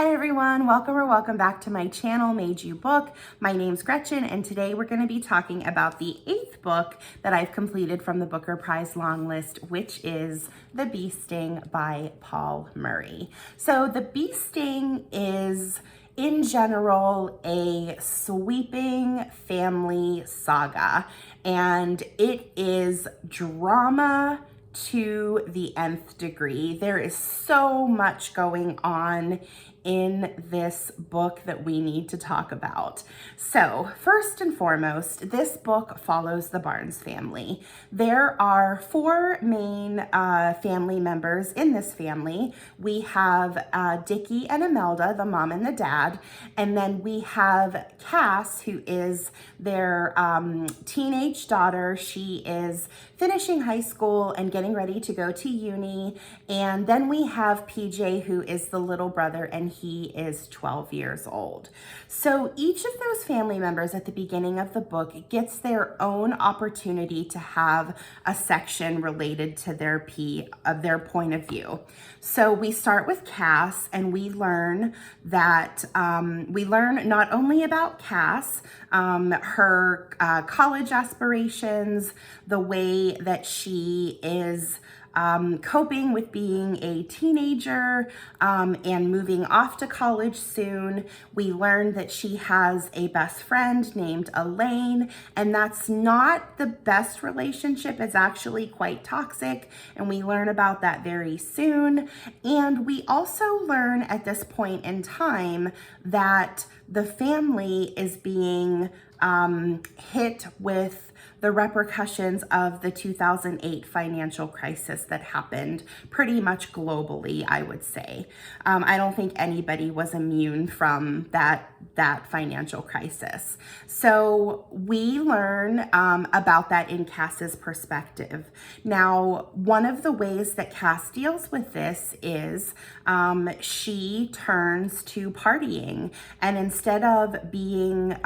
Hi everyone, welcome back to my channel, Made You Book. My name's Gretchen, and today we're going to be talking about the 8th book that I've completed from the Booker Prize long list, which is The Bee Sting by Paul Murray. So The Bee Sting is, in general, a sweeping family saga, and it is drama to the nth degree. There is so much going on in this book that we need to talk about. So first and foremost, this book follows the Barnes family. There are 4 main family members in this family. We have Dicky and Amelda, the mom and the dad, and then we have Cass, who is their teenage daughter. She is finishing high school and getting ready to go to uni. And then we have PJ, who is the little brother, and he is 12 years old. So each of those family members at the beginning of the book gets their own opportunity to have a section related to their point of view. So we start with Cass, and we learn that we learn not only about Cass, her college aspirations, the way that she is coping with being a teenager and moving off to college soon. We learn that she has a best friend named Elaine, and that's not the best relationship. It's actually quite toxic, and we learn about that very soon. And we also learn at this point in time that the family is being hit with the repercussions of the 2008 financial crisis that happened pretty much globally, I would say. I don't think anybody was immune from that financial crisis. So we learn about that in Cass's perspective. Now, one of the ways that Cass deals with this is she turns to partying, and instead of being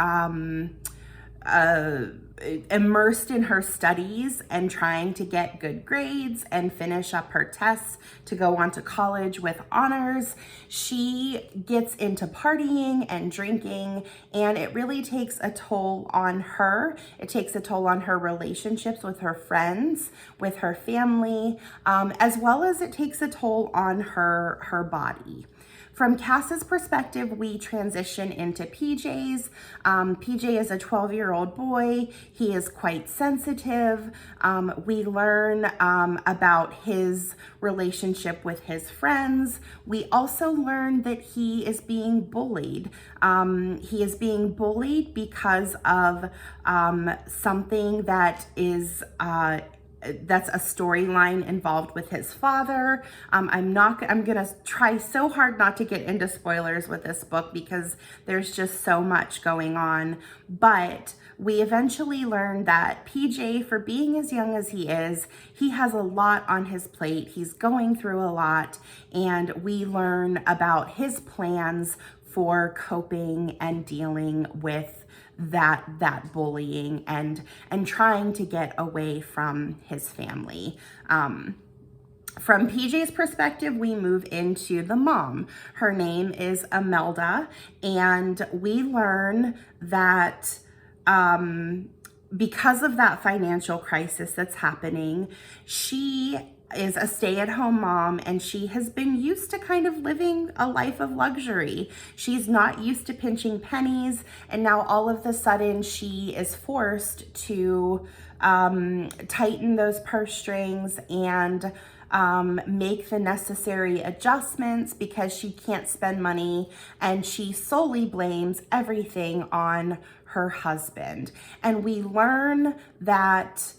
immersed in her studies and trying to get good grades and finish up her tests to go on to college with honors, she gets into partying and drinking, and it really takes a toll on her. It takes a toll on her relationships with her friends, with her family, as well as it takes a toll on her body. From Cass's perspective, we transition into PJ's. PJ is a 12-year-old boy. He is quite sensitive. We learn about his relationship with his friends. We also learn that he is being bullied. He is being bullied because of something that is that's a storyline involved with his father. I'm gonna try so hard not to get into spoilers with this book because there's just so much going on. But we eventually learn that PJ, for being as young as he is, he has a lot on his plate. He's going through a lot, and we learn about his plans for coping and dealing with that bullying and trying to get away from his family. From PJ's perspective, we move into the mom. Her name is Amelda, and we learn that because of that financial crisis that's happening, she is a stay-at-home mom, and she has been used to kind of living a life of luxury. She's not used to pinching pennies, and now all of a sudden she is forced to tighten those purse strings and make the necessary adjustments because she can't spend money, and she solely blames everything on her husband. And we learn that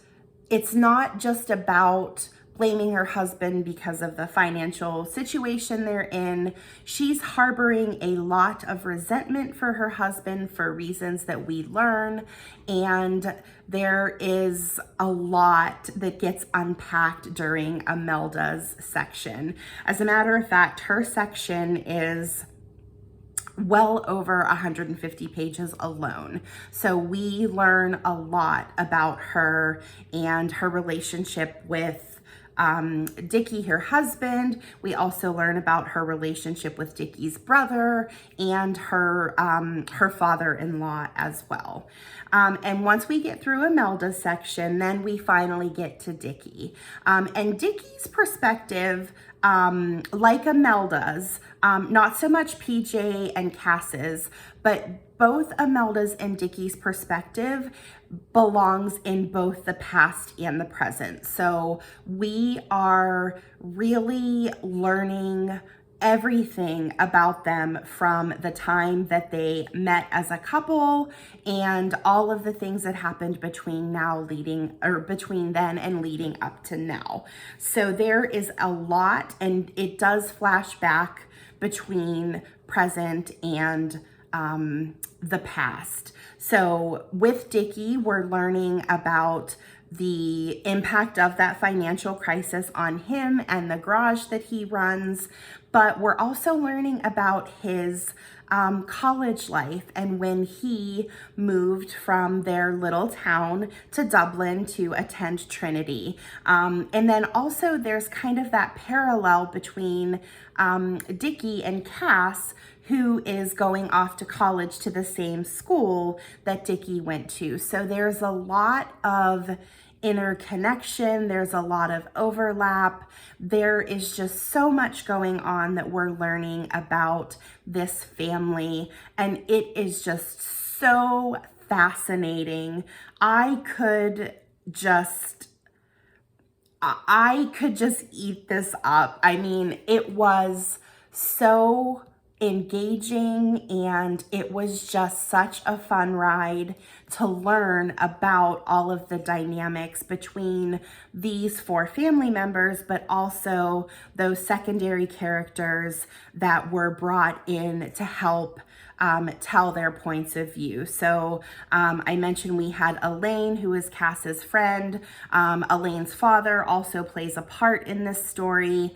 it's not just about blaming her husband because of the financial situation they're in. She's harboring a lot of resentment for her husband for reasons that we learn, and there is a lot that gets unpacked during Amelda's section. As a matter of fact, her section is well over 150 pages alone. So we learn a lot about her and her relationship with Dicky, her husband. We also learn about her relationship with Dicky's brother and her father-in-law as well. And once we get through Amelda's section, then we finally get to Dicky. And Dicky's perspective, like Amelda's, not so much PJ and Cass's, but both Amelda's and Dicky's perspective belongs in both the past and the present. So we are really learning everything about them from the time that they met as a couple and all of the things that happened between then and leading up to now. So there is a lot, and it does flash back between present and the past. So with Dicky, we're learning about the impact of that financial crisis on him and the garage that he runs, but we're also learning about his college life and when he moved from their little town to Dublin to attend Trinity. And then also there's kind of that parallel between Dicky and Cass, who is going off to college to the same school that Dicky went to. So there's a lot of interconnection, there's a lot of overlap. There is just so much going on that we're learning about this family, and it is just so fascinating. I could just eat this up. I mean, it was so engaging, and it was just such a fun ride to learn about all of the dynamics between these four family members, but also those secondary characters that were brought in to help tell their points of view. So I mentioned we had Elaine, who is Cass's friend. Elaine's father also plays a part in this story.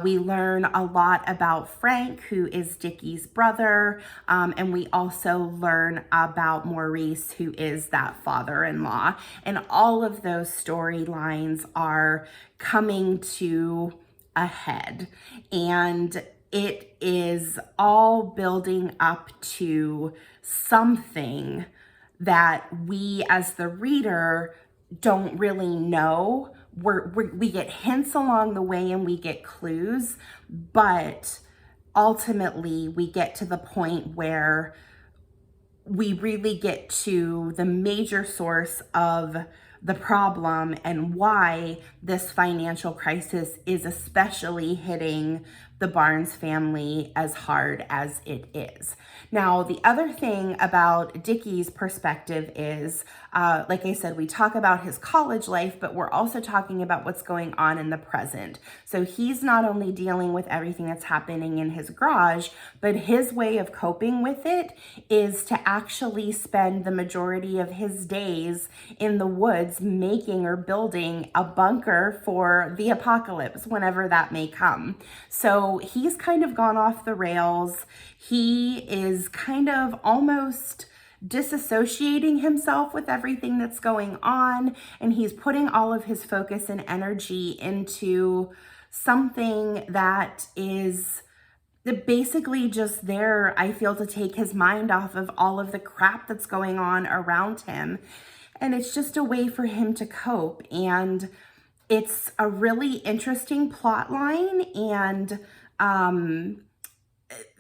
We learn a lot about Frank, who is Dicky's brother, and we also learn about Maurice, who is that father-in-law. And all of those storylines are coming to a head, and it is all building up to something that we as the reader don't really know. We get hints along the way and we get clues, but ultimately we get to the point where we really get to the major source of the problem and why this financial crisis is especially hitting the Barnes family as hard as it is. Now, the other thing about Dicky's perspective is, like I said, we talk about his college life, but we're also talking about what's going on in the present. So he's not only dealing with everything that's happening in his garage, but his way of coping with it is to actually spend the majority of his days in the woods making or building a bunker for the apocalypse, whenever that may come. So he's kind of gone off the rails. He is kind of almost disassociating himself with everything that's going on, and he's putting all of his focus and energy into something that is basically just there, I feel, to take his mind off of all of the crap that's going on around him. And it's just a way for him to cope. And it's a really interesting plot line, and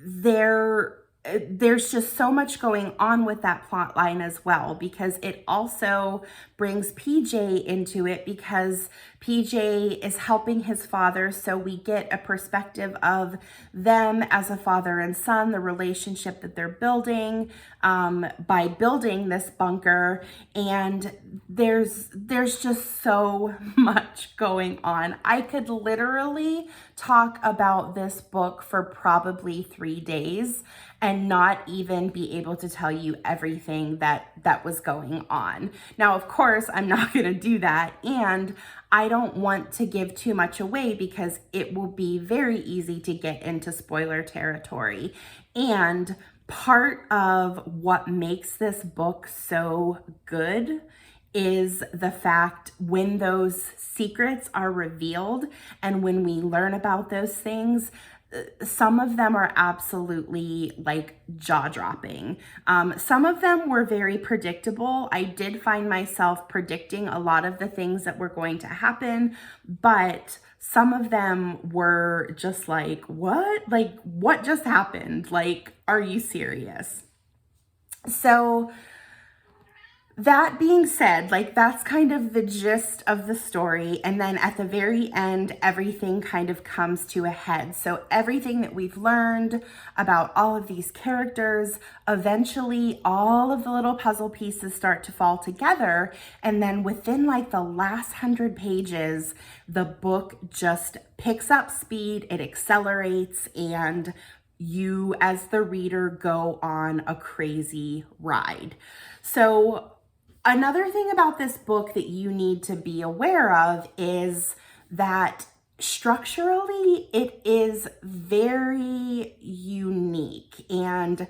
there's just so much going on with that plot line as well, because it also brings PJ into it, because PJ is helping his father. So we get a perspective of them as a father and son, the relationship that they're building by building this bunker. And there's just so much going on. I could literally talk about this book for probably 3 days and not even be able to tell you everything that was going on. Now, of course, I'm not going to do that, and I don't want to give too much away because it will be very easy to get into spoiler territory. And part of what makes this book so good is the fact when those secrets are revealed and when we learn about those things, some of them are absolutely like jaw-dropping. Some of them were very predictable. I did find myself predicting a lot of the things that were going to happen, but some of them were just like, what? Like, what just happened? Like, are you serious? So that being said, like that's kind of the gist of the story. And then at the very end, everything kind of comes to a head. So everything that we've learned about all of these characters, eventually all of the little puzzle pieces start to fall together. And then within like the last 100 pages, the book just picks up speed, it accelerates, and you as the reader go on a crazy ride. So another thing about this book that you need to be aware of is that structurally it is very unique. And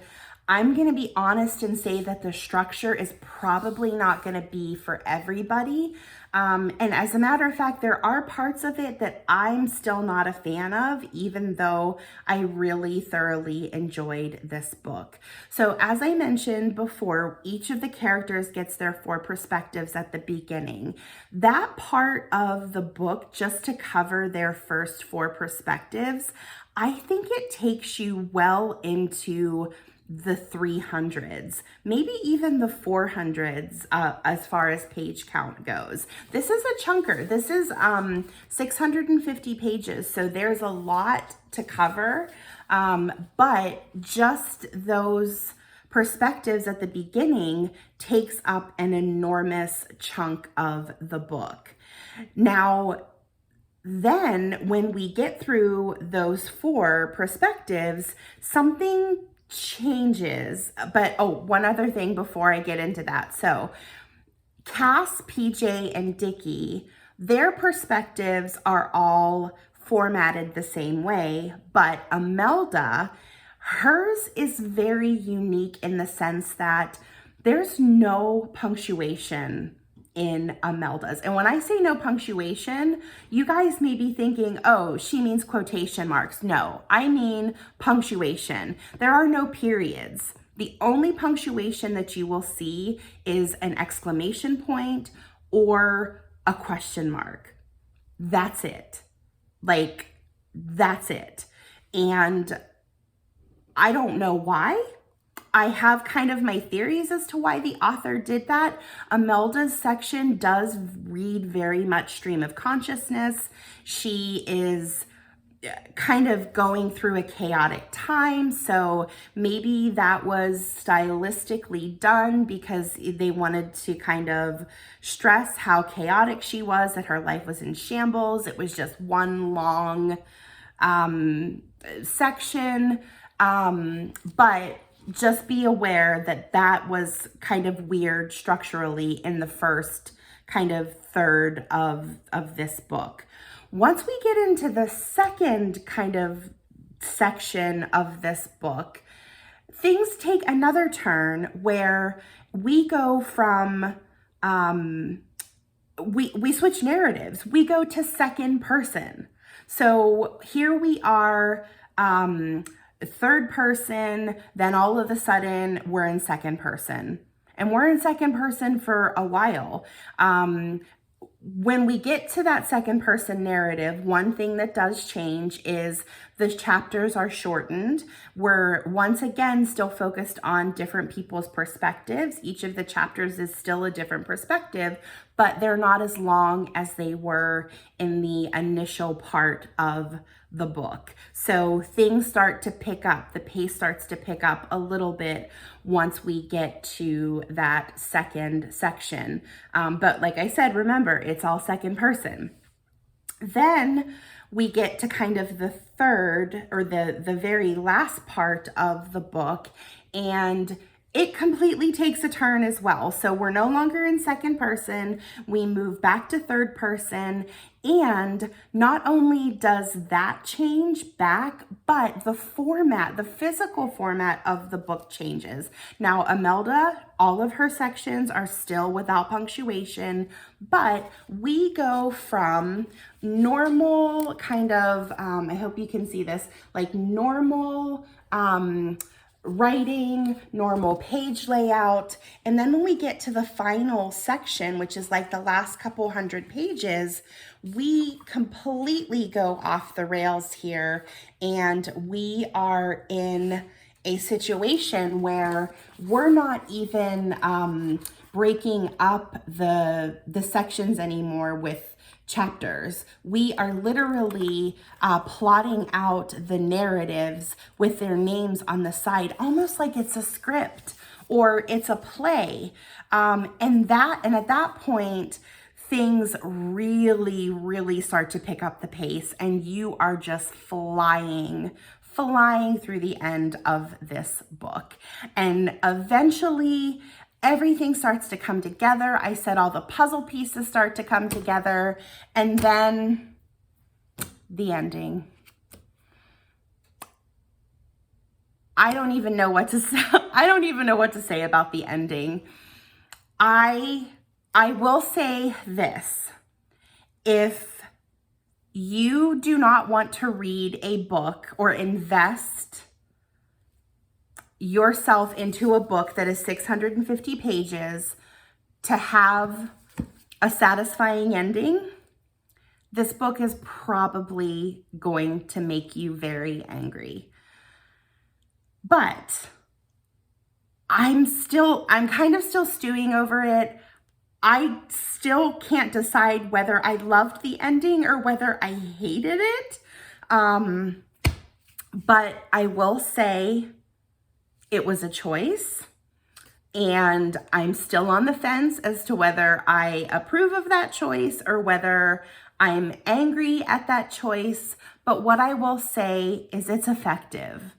I'm going to be honest and say that the structure is probably not going to be for everybody. And as a matter of fact, there are parts of it that I'm still not a fan of, even though I really thoroughly enjoyed this book. So as I mentioned before, each of the characters gets their 4 perspectives at the beginning. That part of the book, just to cover their first 4 perspectives, I think it takes you well into the 300s, maybe even the 400s as far as page count goes. This is a chunker. This is 650 pages, so there's a lot to cover, but just those perspectives at the beginning takes up an enormous chunk of the book. Now, then when we get through those 4 perspectives, something changes. But one other thing before I get into that. So Cass, PJ, and Dicky, their perspectives are all formatted the same way, but Amelda, hers is very unique in the sense that there's no punctuation in Amelda's. And when I say no punctuation, you guys may be thinking, oh, she means quotation marks. No, I mean punctuation. There are no periods. The only punctuation that you will see is an exclamation point or a question mark. That's it. Like, that's it. And I don't know why. I have kind of my theories as to why the author did that. Amelda's section does read very much stream of consciousness. She is kind of going through a chaotic time, so maybe that was stylistically done because they wanted to kind of stress how chaotic she was, that her life was in shambles. It was just one long section, but just be aware that that was kind of weird structurally in the first kind of third of this book. Once we get into the second kind of section of this book, things take another turn where we go from, we switch narratives. We go to second person. So here we are, third person, then all of a sudden we're in second person. And we're in second person for a while. When we get to that second person narrative, one thing that does change is the chapters are shortened. We're once again still focused on different people's perspectives. Each of the chapters is still a different perspective, but they're not as long as they were in the initial part of the book. So things start to pick up, the pace starts to pick up a little bit once we get to that second section. But like I said, remember, it's all second person. Then we get to kind of the third or the very last part of the book, and it completely takes a turn as well. So we're no longer in second person. We move back to third person. And not only does that change back, but the format, the physical format of the book changes. Now, Amelda, all of her sections are still without punctuation, but we go from normal kind of, I hope you can see this, like normal, writing, normal page layout. And then when we get to the final section, which is like the last couple hundred pages, we completely go off the rails here. And we are in a situation where we're not even breaking up the sections anymore with chapters. We are literally plotting out the narratives with their names on the side, almost like it's a script or it's a play. And at that point, things really start to pick up the pace, and you are just flying through the end of this book. And eventually, everything starts to come together. I said all the puzzle pieces start to come together, and then the ending. I don't even know what to say. I don't even know what to say about the ending. I will say this. If you do not want to read a book or invest yourself into a book that is 650 pages to have a satisfying ending, this book is probably going to make you very angry. But I'm kind of still stewing over it. I still can't decide whether I loved the ending or whether I hated it. But I will say it was a choice, and I'm still on the fence as to whether I approve of that choice or whether I'm angry at that choice. But what I will say is it's effective.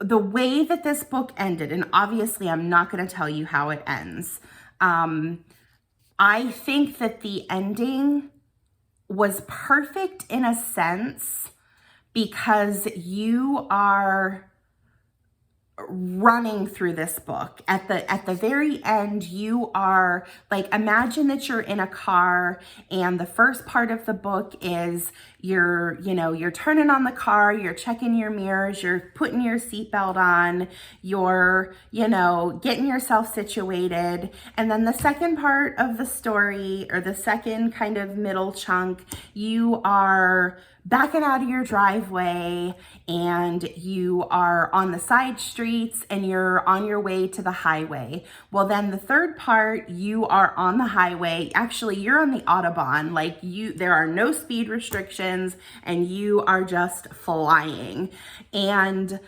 The way that this book ended, and obviously I'm not going to tell you how it ends. I think that the ending was perfect in a sense because you are running through this book. At the very end, you are like, imagine that you're in a car, and the first part of the book is you're turning on the car, you're checking your mirrors, you're putting your seatbelt on, you're, getting yourself situated. And then the second part of the story, or the second kind of middle chunk, you are backing out of your driveway and you are on the side streets and you're on your way to the highway. Well, then the third part, you are on the highway. Actually, you're on the Autobahn. There are no speed restrictions and you are just flying. And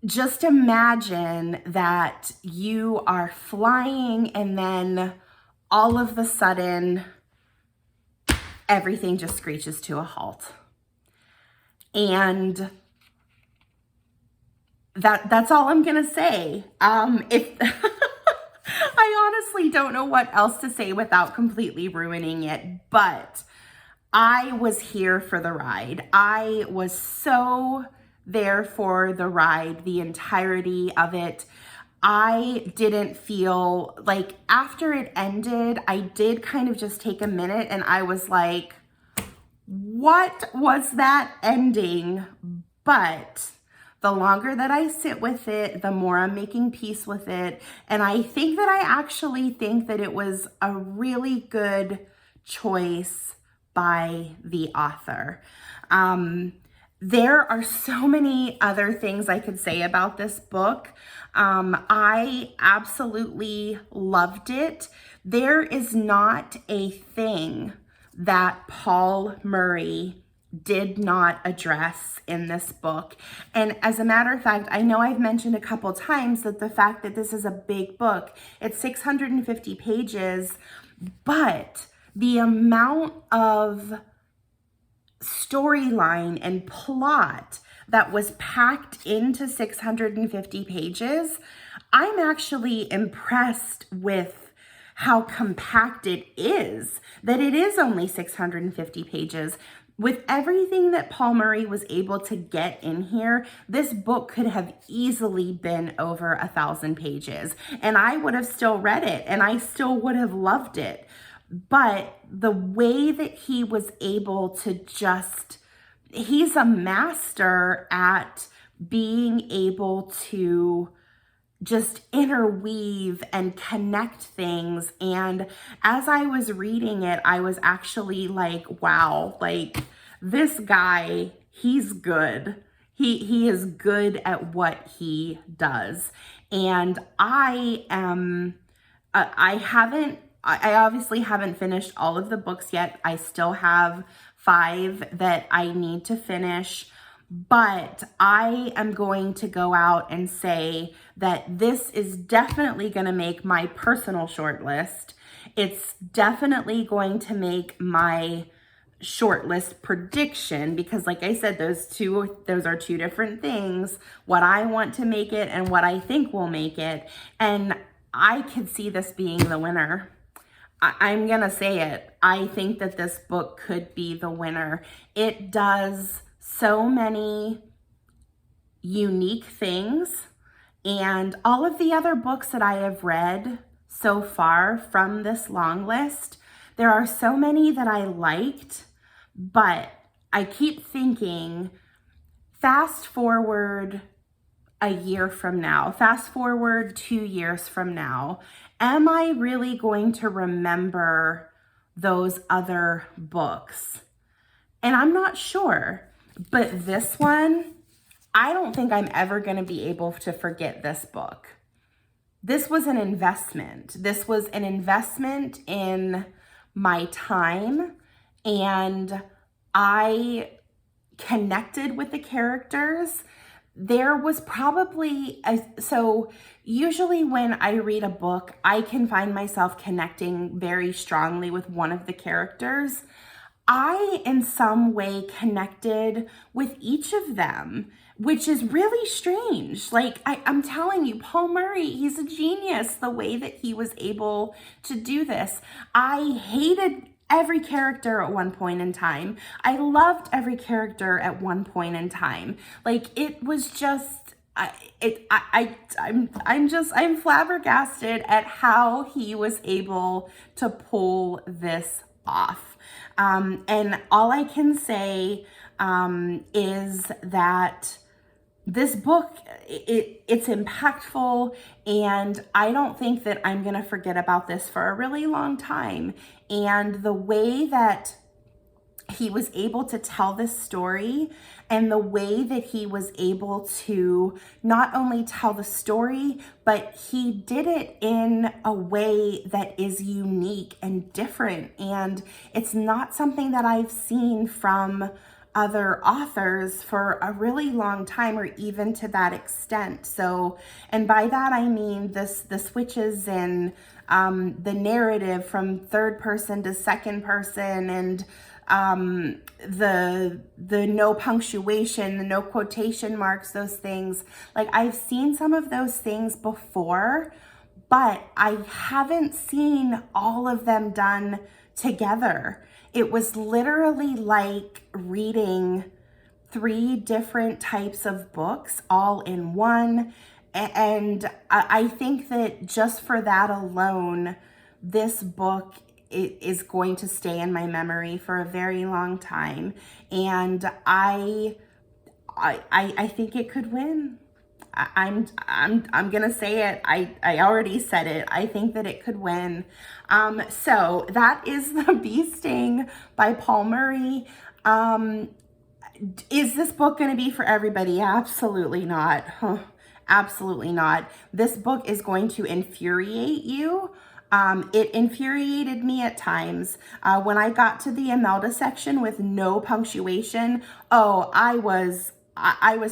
just imagine that you are flying and then all of a sudden, everything just screeches to a halt. And that's all I'm gonna say. If I honestly don't know what else to say without completely ruining it, but I was here for the ride. I was so there for the ride, the entirety of it. I didn't feel like after it ended, I did kind of just take a minute and I was like, what was that ending? But the longer that I sit with it, the more I'm making peace with it. And I think that I actually think that it was a really good choice by the author. There are so many other things I could say about this book. I absolutely loved it. There is not a thing that Paul Murray did not address in this book. And as a matter of fact, I know I've mentioned a couple times that the fact that this is a big book, it's 650 pages, but the amount of storyline and plot that was packed into 650 pages, I'm actually impressed with how compact it is, that it is only 650 pages. With everything that Paul Murray was able to get in here, this book could have easily been over 1,000 pages, and I would have still read it, and I still would have loved it. But the way that he was able to he's a master at being able to just interweave and connect things. And as I was reading it, I was actually like, wow, like this guy, he's good. He is good at what he does. And I obviously haven't finished all of the books yet. I still have 5 that I need to finish. But I am going to go out and say that this is definitely going to make my personal short list. It's definitely going to make my shortlist prediction, because like I said, those are 2 different things, what I want to make it and what I think will make it. And I could see this being the winner. I'm gonna say it. I think that this book could be the winner. It does so many unique things, and all of the other books that I have read so far from this long list, there are so many that I liked, but I keep thinking, fast forward a year from now, fast forward 2 years from now, am I really going to remember those other books? And I'm not sure. But this one, I don't think I'm ever going to be able to forget this book. This was an investment. This was an investment in my time, and I connected with the characters. There was probably, so usually when I read a book, I can find myself connecting very strongly with one of the characters. I, in some way, connected with each of them, which is really strange. Like, I'm telling you, Paul Murray, he's a genius, the way that he was able to do this. I hated every character at one point in time. I loved every character at one point in time. Like, it was just, I'm flabbergasted at how he was able to pull this off. And all I can say is that this book, it's impactful, and I don't think that I'm going to forget about this for a really long time. And the way that he was able to tell this story, and the way that he was able to not only tell the story, but he did it in a way that is unique and different. And it's not something that I've seen from other authors for a really long time, or even to that extent. So, and by that I mean the switches in the narrative from third person to second person, and the no punctuation, the no quotation marks, those things. Like, I've seen some of those things before, but I haven't seen all of them done together. It was literally like reading 3 different types of books all in one. And I think that just for that alone, this book is going to stay in my memory for a very long time. And I think it could win. I'm gonna say it. I already said it. I think that it could win. So that is The Bee Sting by Paul Murray. Is this book gonna be for everybody? Absolutely not. Absolutely not. This book is going to infuriate you. It infuriated me at times. When I got to the Amelda section with no punctuation, oh, I was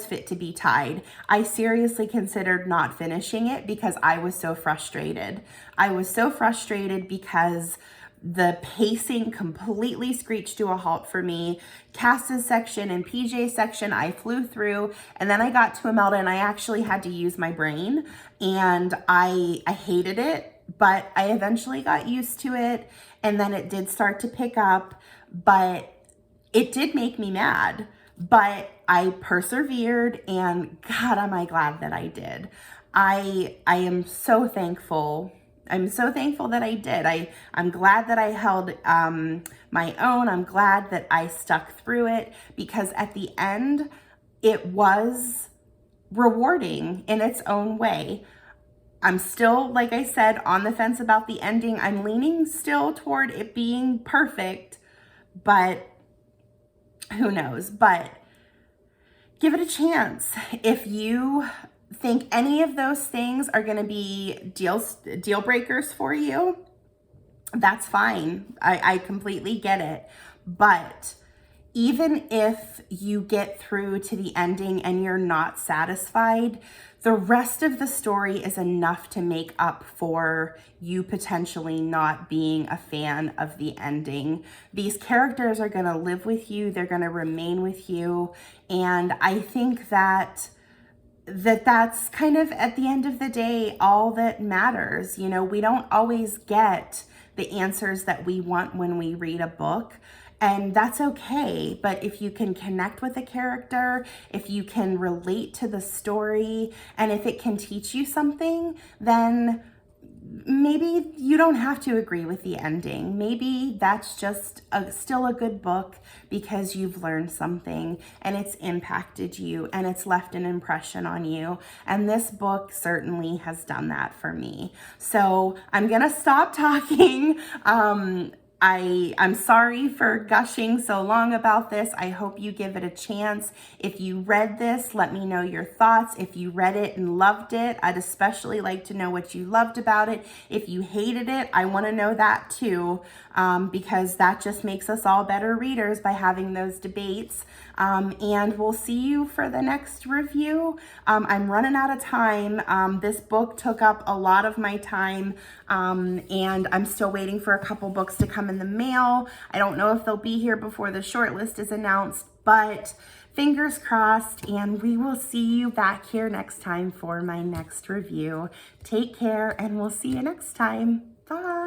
fit to be tied. I seriously considered not finishing it because I was so frustrated. I was so frustrated because The pacing completely screeched to a halt for me. Cass's section and PJ's section, I flew through, and then I got to Amelda and I actually had to use my brain, and I hated it, but I eventually got used to it, and then it did start to pick up, but it did make me mad, but I persevered, and God, am I glad that I did. I am so thankful. I'm so thankful that I did. I'm glad that I held my own. I'm glad that I stuck through it, because at the end, it was rewarding in its own way. I'm still, like I said, on the fence about the ending. I'm leaning still toward it being perfect, but who knows? But give it a chance. If you think any of those things are going to be deal breakers for you, that's fine. I completely get it. But even if you get through to the ending and you're not satisfied, the rest of the story is enough to make up for you potentially not being a fan of the ending. These characters are going to live with you. They're going to remain with you. And I think that's kind of, at the end of the day, all that matters. You know, we don't always get the answers that we want when we read a book, and that's okay. But if you can connect with a character, if you can relate to the story, and if it can teach you something, then maybe you don't have to agree with the ending. Maybe that's just still a good book because you've learned something and it's impacted you and it's left an impression on you. And this book certainly has done that for me. So I'm gonna stop talking. I'm sorry for gushing so long about this. I hope you give it a chance. If you read this, let me know your thoughts. If you read it and loved it, I'd especially like to know what you loved about it. If you hated it, I want to know that too, because that just makes us all better readers by having those debates. And we'll see you for the next review. I'm running out of time. This book took up a lot of my time, and I'm still waiting for a couple books to come in the mail. I don't know if they'll be here before the shortlist is announced, but fingers crossed, and we will see you back here next time for my next review. Take care, and we'll see you next time. Bye.